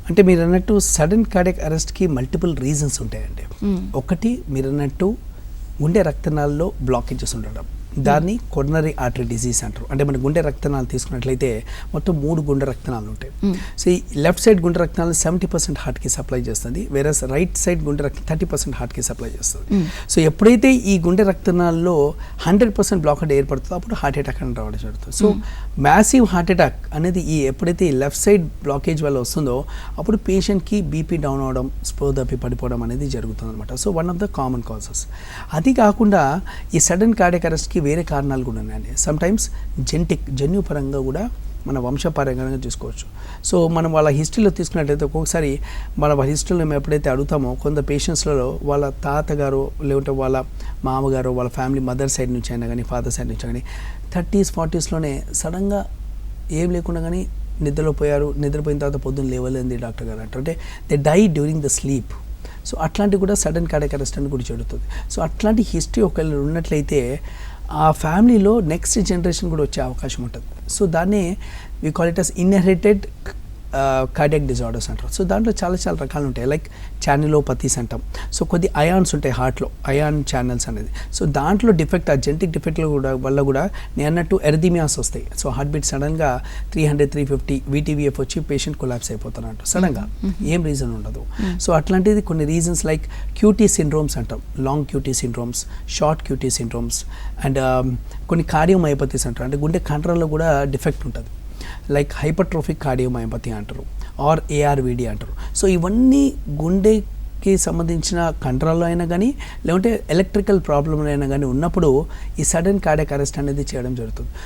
అంటే మీరు అన్నట్టు సడన్ కార్డియాక్ అరెస్ట్కి మల్టిపుల్ రీజన్స్ ఉంటాయండి. ఒకటి మీరు అన్నట్టు గుండె రక్తనాళాల్లో బ్లాకేజెస్ ఉండడం, దాన్ని కొరోనరీ ఆర్టరీ డిజీజ్ అంటారు. అంటే మన గుండె రక్తనాళాలు తీసుకున్నట్లయితే మొత్తం 3 గుండె రక్తనాళాలు ఉంటాయి. సో ఈ లెఫ్ట్ సైడ్ గుండె రక్తనాళాలు 70% హార్ట్కి సప్లై చేస్తుంది, వేరే రైట్ సైడ్ గుండె రక్తం 30% హార్ట్కి సప్లై చేస్తుంది. సో ఎప్పుడైతే ఈ గుండె రక్తనాళాల్లో 100% బ్లాకేజ్ ఏర్పడుతుందో అప్పుడు హార్ట్ అటాక్ అని రావడం జరుగుతుంది. సో మ్యాసివ్ హార్ట్ అటాక్ అనేది ఎప్పుడైతే ఈ లెఫ్ట్ సైడ్ బ్లాకేజ్ వల్ల వస్తుందో అప్పుడు పేషెంట్కి బీపీ డౌన్ అవడం, స్పృహ తప్పి పడిపోవడం అనేది జరుగుతుంది అనమాట. So one of the common causes. అది కాకుండా ఈ సడన్ కార్డియాక్ అరెస్ట్కి వేరే కారణాలు కూడా ఉన్నాయండి. సమ్టైమ్స్ జన్యుపరంగా కూడా మన వంశపారంగా చూసుకోవచ్చు. సో మనం వాళ్ళ హిస్టరీలో తీసుకున్నట్లయితే ఒక్కొక్కసారి మన హిస్టరీలో మేము ఎప్పుడైతే అడుగుతామో కొంత పేషెంట్స్లలో వాళ్ళ తాతగారు లేకుంటే వాళ్ళ మామగారు వాళ్ళ ఫ్యామిలీ మదర్ సైడ్ నుంచి అయినా కానీ ఫాదర్ సైడ్ నుంచి కానీ 30s 40sలోనే సడన్గా ఏం లేకుండా కానీ నిద్రపోయిన తర్వాత పొద్దున్న లేవలేంది డాక్టర్ గారు అంటారు. అంటే they die during the sleep. So అట్లాంటివి కూడా సడన్ కార్డియాక్ అరెస్ట్ అని కూడా జరుగుతుంది. సో అట్లాంటి హిస్టరీ ఒకవేళ ఉన్నట్లయితే ఆ ఫ్యామిలీలో నెక్స్ట్ జనరేషన్ కూడా వచ్చే అవకాశం ఉంటుంది. సో దాన్ని we call it as inherited cardiac disorders అంటారు. సో దాంట్లో చాలా రకాలు ఉంటాయి. లైక్ ఛానలోపతీస్ అంటాం. సో కొద్ది అయాన్స్ ఉంటాయి హార్ట్లో, అయాన్ ఛానల్స్ అనేది. సో దాంట్లో డిఫెక్ట్, ఆ జెనెటిక్ డిఫెక్ట్లో వల్ల కూడా నేను అన్నట్టు ఎరిథమియాస్ వస్తాయి. సో హార్ట్ బీట్ సడన్గా 300-350 𝗕𝗏𝗃 వచ్చి పేషెంట్ కొలాప్స్ అయిపోతున్నట్టు సడన్గా ఏం రీజన్ ఉండదు. సో అట్లాంటిది కొన్ని రీజన్స్ లైక్ QT సిండ్రోమ్స్ అంటాం, long QT syndromes, short QT syndromes and కొన్ని కార్డియోమయోపతీస్ అంటారు. అంటే గుండె కంట్రోల్లో కూడా డిఫెక్ట్ ఉంటుంది. లైక్ హైపర్ట్రోఫిక్ కార్డియోమయోపతి అంటారు ఆర్ ARVD అంటారు. సో ఇవన్నీ గుండెకి సంబంధించిన కంట్రోల్లో అయినా కానీ లేకుంటే ఎలక్ట్రికల్ ప్రాబ్లంలో అయినా కానీ ఉన్నప్పుడు ఈ సడన్ కార్డియాక్ అరెస్ట్ అనేది చేయడం జరుగుతుంది.